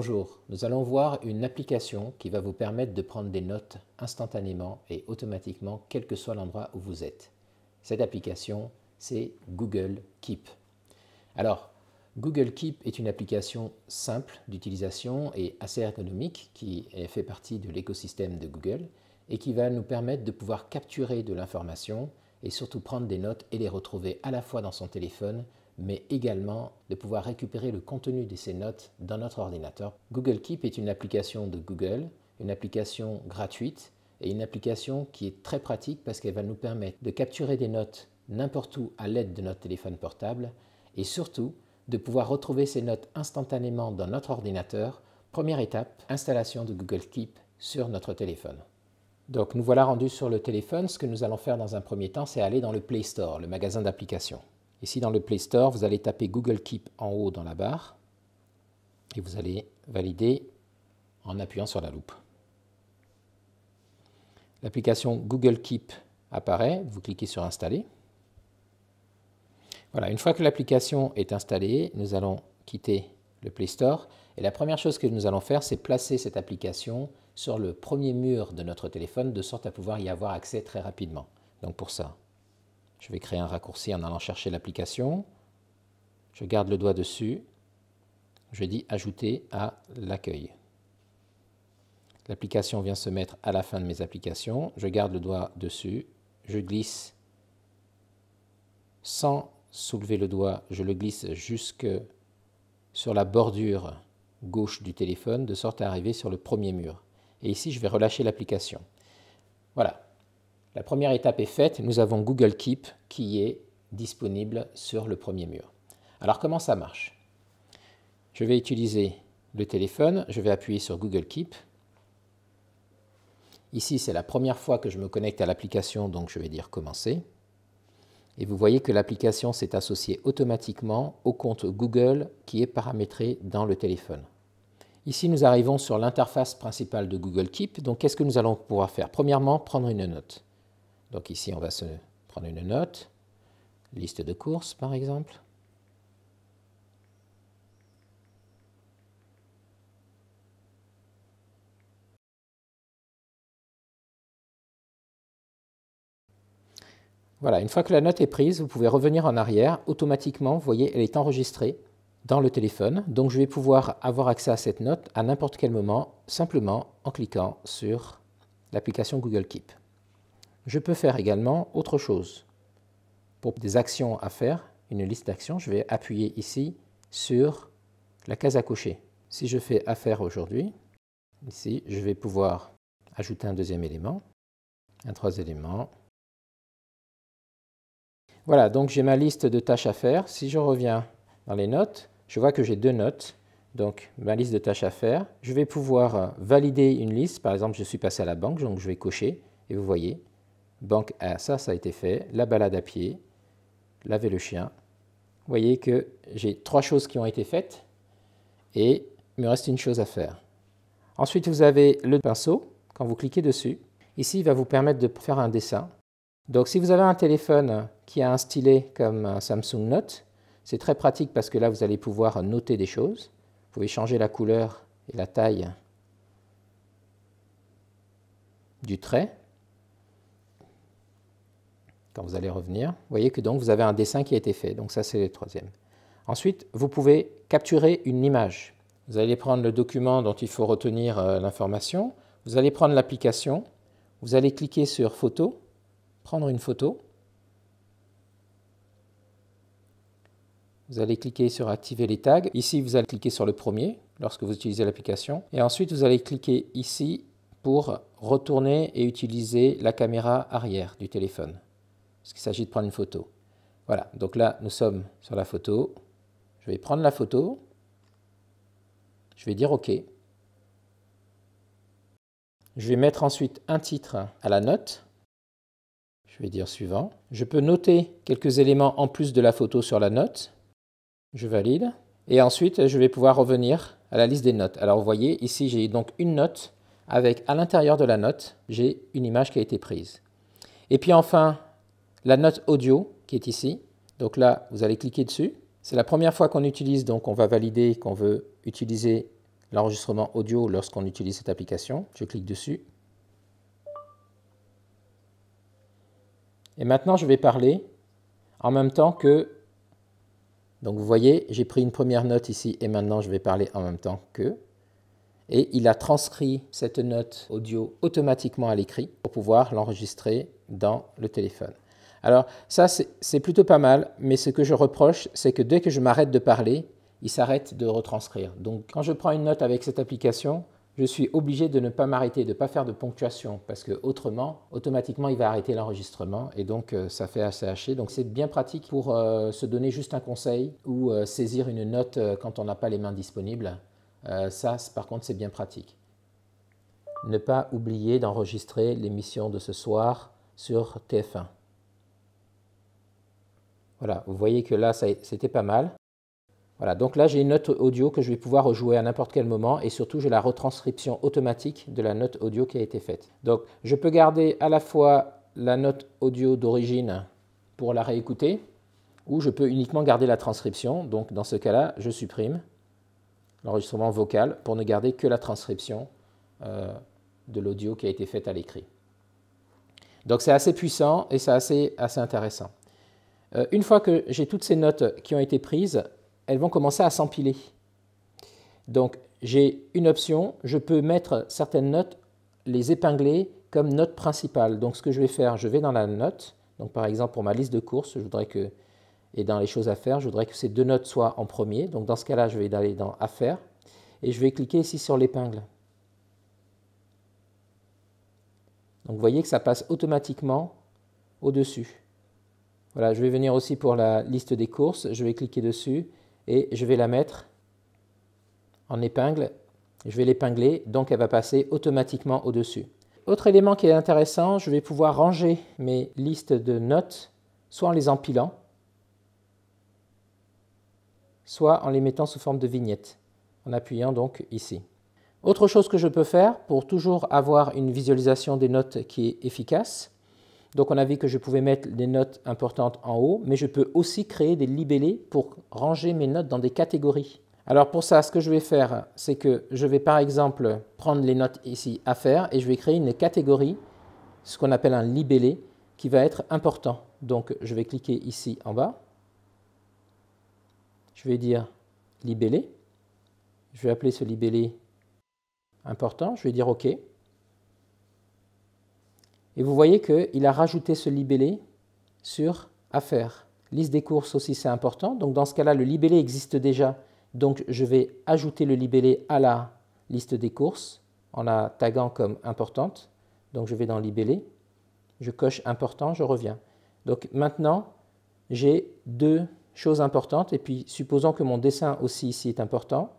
Bonjour, nous allons voir une application qui va vous permettre de prendre des notes instantanément et automatiquement quel que soit l'endroit où vous êtes. Cette application, c'est Google Keep. Alors, Google Keep est une application simple d'utilisation et assez ergonomique qui fait partie de l'écosystème de Google et qui va nous permettre de pouvoir capturer de l'information et surtout prendre des notes et les retrouver à la fois dans son téléphone mais également de pouvoir récupérer le contenu de ces notes dans notre ordinateur. Google Keep est une application de Google, une application gratuite et une application qui est très pratique parce qu'elle va nous permettre de capturer des notes n'importe où à l'aide de notre téléphone portable et surtout de pouvoir retrouver ces notes instantanément dans notre ordinateur. Première étape, installation de Google Keep sur notre téléphone. Donc nous voilà rendus sur le téléphone. Ce que nous allons faire dans un premier temps, c'est aller dans le Play Store, le magasin d'applications. Ici dans le Play Store, vous allez taper Google Keep en haut dans la barre et vous allez valider en appuyant sur la loupe. L'application Google Keep apparaît, vous cliquez sur Installer. Voilà, une fois que l'application est installée, nous allons quitter le Play Store et la première chose que nous allons faire, c'est placer cette application sur le premier mur de notre téléphone de sorte à pouvoir y avoir accès très rapidement. Donc pour ça, je vais créer un raccourci en allant chercher l'application. Je garde le doigt dessus. Je dis ajouter à l'accueil. L'application vient se mettre à la fin de mes applications. Je garde le doigt dessus. Je glisse sans soulever le doigt. Je le glisse jusque sur la bordure gauche du téléphone de sorte à arriver sur le premier mur. Et ici, je vais relâcher l'application. Voilà. La première étape est faite, nous avons Google Keep qui est disponible sur le premier mur. Alors comment ça marche? Je vais utiliser le téléphone, je vais appuyer sur Google Keep. Ici, c'est la première fois que je me connecte à l'application, donc je vais dire commencer. Et vous voyez que l'application s'est associée automatiquement au compte Google qui est paramétré dans le téléphone. Ici, nous arrivons sur l'interface principale de Google Keep. Donc, qu'est-ce que nous allons pouvoir faire? Premièrement, prendre une note. Donc ici, on va se prendre une note, liste de courses par exemple. Voilà, une fois que la note est prise, vous pouvez revenir en arrière. Automatiquement, vous voyez, elle est enregistrée dans le téléphone. Donc je vais pouvoir avoir accès à cette note à n'importe quel moment, simplement en cliquant sur l'application Google Keep. Je peux faire également autre chose. Pour des actions à faire, une liste d'actions, je vais appuyer ici sur la case à cocher. Si je fais à faire aujourd'hui, ici, je vais pouvoir ajouter un deuxième élément, un troisième élément. Voilà, donc j'ai ma liste de tâches à faire. Si je reviens dans les notes, je vois que j'ai deux notes. Donc ma liste de tâches à faire. Je vais pouvoir valider une liste. Par exemple, je suis passé à la banque, donc je vais cocher. Et vous voyez, banque A, ça a été fait. La balade à pied, laver le chien. Vous voyez que j'ai trois choses qui ont été faites et il me reste une chose à faire. Ensuite, vous avez le pinceau. Quand vous cliquez dessus, ici, il va vous permettre de faire un dessin. Donc, si vous avez un téléphone qui a un stylet comme un Samsung Note, c'est très pratique parce que là, vous allez pouvoir noter des choses. Vous pouvez changer la couleur et la taille du trait. Quand vous allez revenir, vous voyez que donc vous avez un dessin qui a été fait. Donc ça, c'est le troisième. Ensuite, vous pouvez capturer une image. Vous allez prendre le document dont il faut retenir l'information. Vous allez prendre l'application. Vous allez cliquer sur photo, prendre une photo. Vous allez cliquer sur activer les tags. Ici, vous allez cliquer sur le premier lorsque vous utilisez l'application. Et ensuite, vous allez cliquer ici pour retourner et utiliser la caméra arrière du téléphone. Parce qu'il s'agit de prendre une photo. Voilà, donc là, nous sommes sur la photo. Je vais prendre la photo. Je vais dire OK. Je vais mettre ensuite un titre à la note. Je vais dire suivant. Je peux noter quelques éléments en plus de la photo sur la note. Je valide. Et ensuite, je vais pouvoir revenir à la liste des notes. Alors, vous voyez, ici, j'ai donc une note avec, à l'intérieur de la note, j'ai une image qui a été prise. Et puis enfin, la note audio qui est ici. Donc là, vous allez cliquer dessus. C'est la première fois qu'on utilise, donc on va valider qu'on veut utiliser l'enregistrement audio lorsqu'on utilise cette application. Je clique dessus. Et maintenant, je vais parler en même temps que... Donc vous voyez, j'ai pris une première note ici et maintenant je vais parler en même temps que... Et il a transcrit cette note audio automatiquement à l'écrit pour pouvoir l'enregistrer dans le téléphone. Alors ça, c'est plutôt pas mal, mais ce que je reproche, c'est que dès que je m'arrête de parler, il s'arrête de retranscrire. Donc quand je prends une note avec cette application, je suis obligé de ne pas m'arrêter, de ne pas faire de ponctuation, parce que autrement, automatiquement, il va arrêter l'enregistrement et donc ça fait assez haché. Donc c'est bien pratique pour se donner juste un conseil ou saisir une note quand on n'a pas les mains disponibles. Ça, par contre, c'est bien pratique. Ne pas oublier d'enregistrer l'émission de ce soir sur TF1. Voilà, vous voyez que là, c'était pas mal. Voilà, donc là, j'ai une note audio que je vais pouvoir rejouer à n'importe quel moment et surtout, j'ai la retranscription automatique de la note audio qui a été faite. Donc, je peux garder à la fois la note audio d'origine pour la réécouter ou je peux uniquement garder la transcription. Donc, dans ce cas-là, je supprime l'enregistrement vocal pour ne garder que la transcription de l'audio qui a été faite à l'écrit. Donc, c'est assez puissant et c'est assez intéressant. Une fois que j'ai toutes ces notes qui ont été prises, elles vont commencer à s'empiler. Donc, j'ai une option, je peux mettre certaines notes, les épingler comme note principale. Donc, ce que je vais faire, je vais dans la note. Donc, par exemple, pour ma liste de courses, je voudrais que, et dans les choses à faire, je voudrais que ces deux notes soient en premier. Donc, dans ce cas-là, je vais aller dans Affaires et je vais cliquer ici sur l'épingle. Donc, vous voyez que ça passe automatiquement au-dessus. Voilà, je vais venir aussi pour la liste des courses, je vais cliquer dessus et je vais la mettre en épingle. Je vais l'épingler, donc elle va passer automatiquement au-dessus. Autre élément qui est intéressant, je vais pouvoir ranger mes listes de notes, soit en les empilant, soit en les mettant sous forme de vignettes, en appuyant donc ici. Autre chose que je peux faire pour toujours avoir une visualisation des notes qui est efficace, donc on a vu que je pouvais mettre des notes importantes en haut, mais je peux aussi créer des libellés pour ranger mes notes dans des catégories. Alors pour ça, ce que je vais faire, c'est que je vais par exemple prendre les notes ici à faire et je vais créer une catégorie, ce qu'on appelle un libellé, qui va être important. Donc je vais cliquer ici en bas, je vais dire libellé, je vais appeler ce libellé important, je vais dire OK. Et vous voyez qu'il a rajouté ce libellé sur Affaires. Liste des courses aussi, c'est important. Donc dans ce cas-là, le libellé existe déjà. Donc je vais ajouter le libellé à la liste des courses en la taguant comme importante. Donc je vais dans libellé, je coche important, je reviens. Donc maintenant, j'ai deux choses importantes. Et puis supposons que mon dessin aussi ici est important.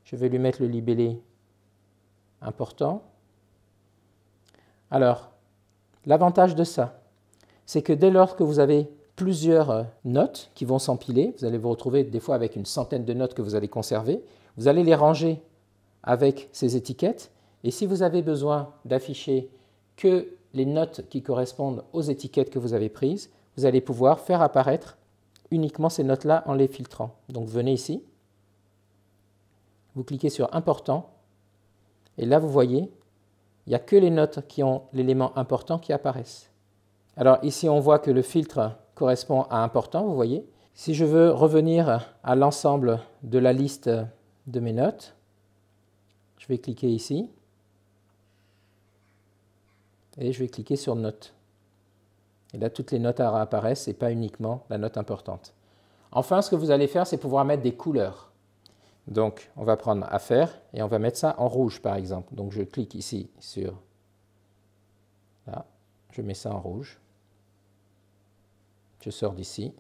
Je vais lui mettre le libellé important. Alors, l'avantage de ça, c'est que dès lors que vous avez plusieurs notes qui vont s'empiler, vous allez vous retrouver des fois avec une centaine de notes que vous allez conserver, vous allez les ranger avec ces étiquettes, et si vous avez besoin d'afficher que les notes qui correspondent aux étiquettes que vous avez prises, vous allez pouvoir faire apparaître uniquement ces notes-là en les filtrant. Donc venez ici, vous cliquez sur Important, et là vous voyez, il n'y a que les notes qui ont l'élément important qui apparaissent. Alors ici, on voit que le filtre correspond à important, vous voyez. Si je veux revenir à l'ensemble de la liste de mes notes, je vais cliquer ici et je vais cliquer sur Notes. Et là, toutes les notes apparaissent et pas uniquement la note importante. Enfin, ce que vous allez faire, c'est pouvoir mettre des couleurs. Donc, on va prendre Affaires et on va mettre ça en rouge, par exemple. Donc, je clique ici sur... Là, je mets ça en rouge. Je sors d'ici.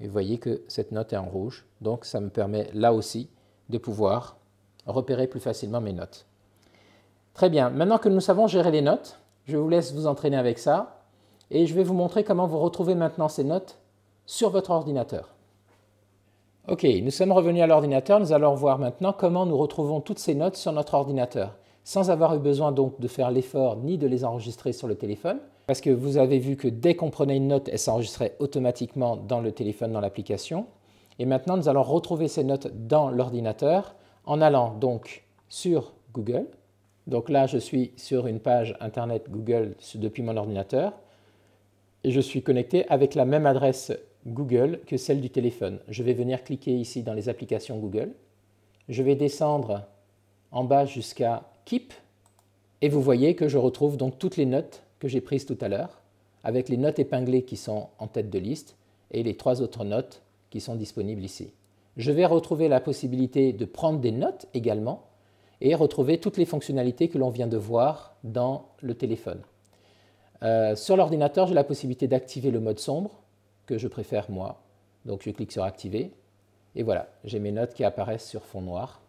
Et vous voyez que cette note est en rouge. Donc, ça me permet là aussi de pouvoir repérer plus facilement mes notes. Très bien. Maintenant que nous savons gérer les notes, je vous laisse vous entraîner avec ça. Et je vais vous montrer comment vous retrouvez maintenant ces notes sur votre ordinateur. Ok, nous sommes revenus à l'ordinateur. Nous allons voir maintenant comment nous retrouvons toutes ces notes sur notre ordinateur, sans avoir eu besoin donc de faire l'effort ni de les enregistrer sur le téléphone, parce que vous avez vu que dès qu'on prenait une note, elle s'enregistrait automatiquement dans le téléphone, dans l'application. Et maintenant, nous allons retrouver ces notes dans l'ordinateur en allant donc sur Google. Donc là, je suis sur une page internet Google depuis mon ordinateur et je suis connecté avec la même adresse Google que celle du téléphone. Je vais venir cliquer ici dans les applications Google. Je vais descendre en bas jusqu'à Keep et vous voyez que je retrouve donc toutes les notes que j'ai prises tout à l'heure avec les notes épinglées qui sont en tête de liste et les 3 autres notes qui sont disponibles ici. Je vais retrouver la possibilité de prendre des notes également et retrouver toutes les fonctionnalités que l'on vient de voir dans le téléphone. Sur l'ordinateur, j'ai la possibilité d'activer le mode sombre, que je préfère moi. Donc je clique sur Activer, et voilà, j'ai mes notes qui apparaissent sur fond noir.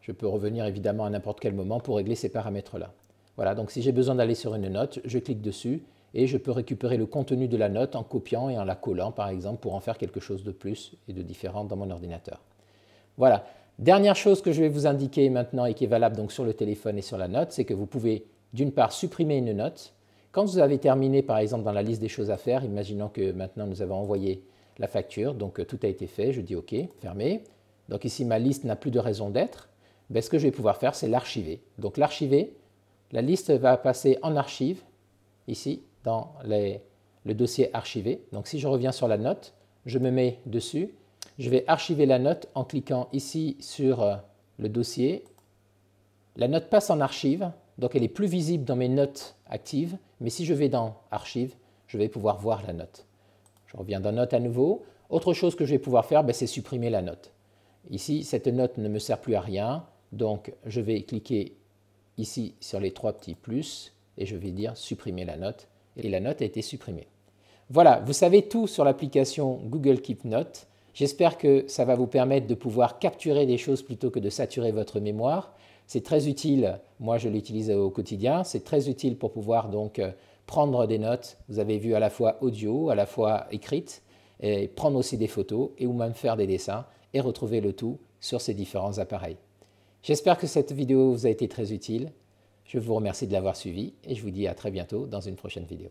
Je peux revenir évidemment à n'importe quel moment pour régler ces paramètres-là. Voilà, donc si j'ai besoin d'aller sur une note, je clique dessus, et je peux récupérer le contenu de la note en copiant et en la collant, par exemple, pour en faire quelque chose de plus et de différent dans mon ordinateur. Voilà. Dernière chose que je vais vous indiquer maintenant et qui est valable donc sur le téléphone et sur la note, c'est que vous pouvez d'une part supprimer une note. Quand vous avez terminé par exemple dans la liste des choses à faire, imaginons que maintenant nous avons envoyé la facture, donc tout a été fait, je dis OK, fermé. Donc ici ma liste n'a plus de raison d'être. Ce que je vais pouvoir faire, c'est l'archiver. Donc l'archiver, la liste va passer en archive, ici dans le dossier archivé. Donc si je reviens sur la note, je me mets dessus. Je vais archiver la note en cliquant ici sur le dossier. La note passe en archive, donc elle est plus visible dans mes notes actives, mais si je vais dans Archives, je vais pouvoir voir la note. Je reviens dans Note à nouveau. Autre chose que je vais pouvoir faire, c'est supprimer la note. Ici, cette note ne me sert plus à rien, donc je vais cliquer ici sur les 3 petits plus et je vais dire supprimer la note, et la note a été supprimée. Voilà, vous savez tout sur l'application Google Keep Notes. J'espère que ça va vous permettre de pouvoir capturer des choses plutôt que de saturer votre mémoire. C'est très utile, moi je l'utilise au quotidien, c'est très utile pour pouvoir donc prendre des notes. Vous avez vu à la fois audio, à la fois écrite, et prendre aussi des photos et ou même faire des dessins et retrouver le tout sur ces différents appareils. J'espère que cette vidéo vous a été très utile. Je vous remercie de l'avoir suivi et je vous dis à très bientôt dans une prochaine vidéo.